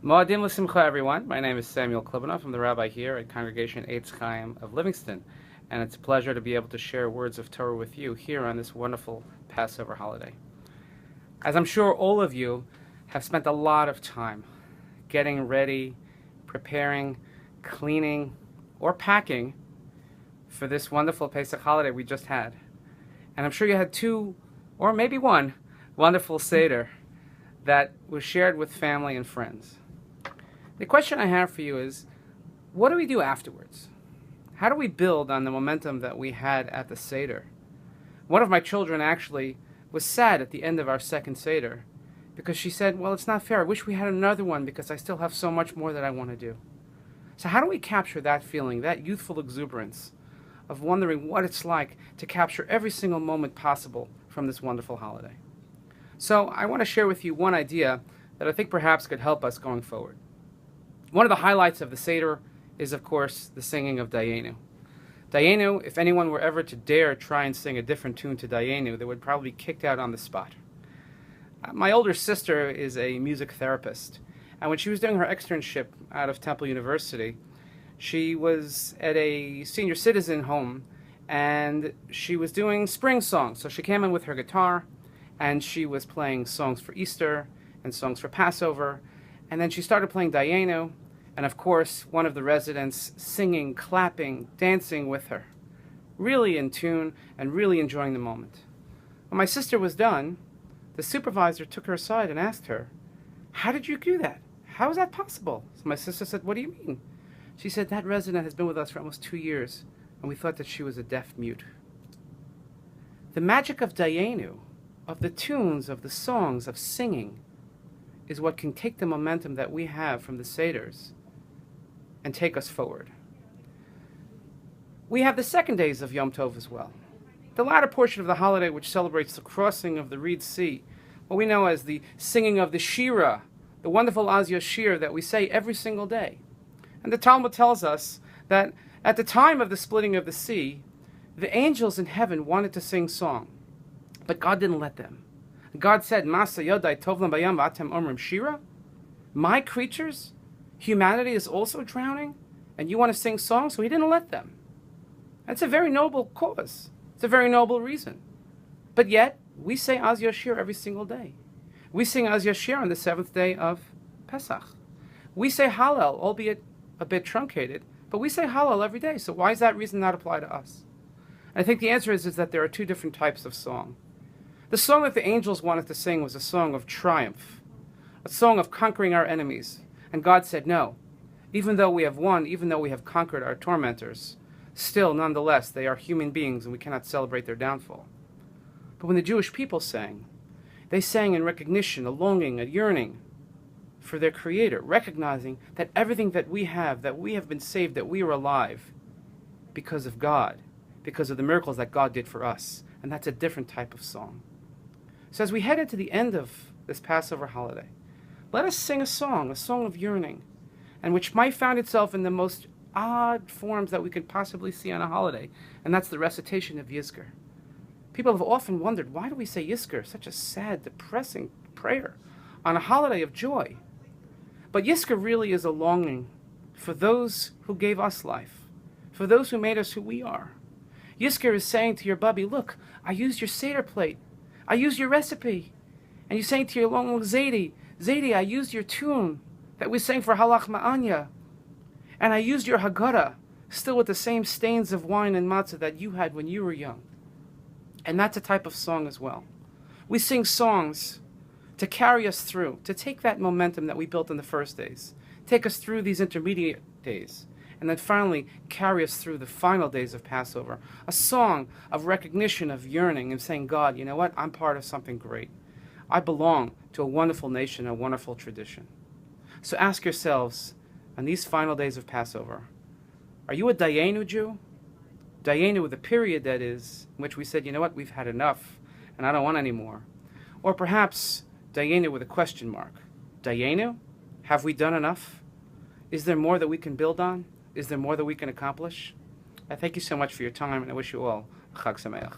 Moadim l'simcha, everyone. My name is Samuel Klibanoff. I'm the rabbi here at Congregation Eitz Chaim of Livingston, and it's a pleasure to be able to share words of Torah with you here on this wonderful Passover holiday. As I'm sure all of you have spent a lot of time getting ready, preparing, cleaning, or packing for this wonderful Pesach holiday we just had. And I'm sure you had two, or maybe one, wonderful Seder that was shared with family and friends. The question I have for you is, what do we do afterwards? How do we build on the momentum that we had at the Seder? One of my children actually was sad at the end of our second Seder because she said, well, it's not fair. I wish we had another one because I still have so much more that I want to do. So how do we capture that feeling, that youthful exuberance of wondering what it's like to capture every single moment possible from this wonderful holiday? So I want to share with you one idea that I think perhaps could help us going forward. One of the highlights of the Seder is, of course, the singing of Dayenu. Dayenu, if anyone were ever to dare try and sing a different tune to Dayenu, they would probably be kicked out on the spot. My older sister is a music therapist, and when she was doing her externship out of Temple University, she was at a senior citizen home, and she was doing spring songs. So she came in with her guitar, and she was playing songs for Easter and songs for Passover, and then she started playing Dayenu, and of course, one of the residents singing, clapping, dancing with her, really in tune and really enjoying the moment. When my sister was done, the supervisor took her aside and asked her, "How did you do that? How is that possible?" So my sister said, "What do you mean?" She said, "That resident has been with us for almost 2 years, and we thought that she was a deaf mute." The magic of Dayenu, of the tunes, of the songs, of singing, is what can take the momentum that we have from the Seders and take us forward. We have the second days of Yom Tov as well. The latter portion of the holiday, which celebrates the crossing of the Reed Sea, what we know as the singing of the Shira, the wonderful Az Yashir that we say every single day. And the Talmud tells us that at the time of the splitting of the sea, the angels in heaven wanted to sing song, but God didn't let them. God said, "Masa yodai tovlam bayam v'atem omrim shira." My creatures, humanity is also drowning, and you want to sing songs? So he didn't let them. That's a very noble cause. It's a very noble reason. But yet, we say Az Yashir every single day. We sing Az Yashir on the seventh day of Pesach. We say Hallel, albeit a bit truncated, but we say Hallel every day. So why does that reason not apply to us? And I think the answer is that there are two different types of song. The song that the angels wanted to sing was a song of triumph, a song of conquering our enemies. And God said, no, even though we have won, even though we have conquered our tormentors, still, nonetheless, they are human beings and we cannot celebrate their downfall. But when the Jewish people sang, they sang in recognition, a longing, a yearning for their Creator, recognizing that everything that we have been saved, that we are alive because of God, because of the miracles that God did for us. And that's a different type of song. So as we head into the end of this Passover holiday, let us sing a song of yearning, and which might find itself in the most odd forms that we could possibly see on a holiday, and that's the recitation of Yizkor. People have often wondered, why do we say Yizkor, such a sad, depressing prayer, on a holiday of joy? But Yizkor really is a longing for those who gave us life, for those who made us who we are. Yizkor is saying to your bubby, look, I used your Seder plate. I used your recipe. And you're saying to your long Zaidi, I used your tune that we sang for Halach Ma'anya. And I used your Haggadah, still with the same stains of wine and matzah that you had when you were young. And that's a type of song as well. We sing songs to carry us through, to take that momentum that we built in the first days, take us through these intermediate days, and then finally carry us through the final days of Passover. A song of recognition, of yearning, and saying, God, you know what? I'm part of something great. I belong to a wonderful nation, a wonderful tradition. So ask yourselves, on these final days of Passover, are you a Dayenu Jew? Dayenu with a period, that is, in which we said, you know what? We've had enough, and I don't want any more. Or perhaps Dayenu with a question mark. Dayenu? Have we done enough? Is there more that we can build on? Is there more that we can accomplish? I thank you so much for your time, and I wish you all Chag Sameach.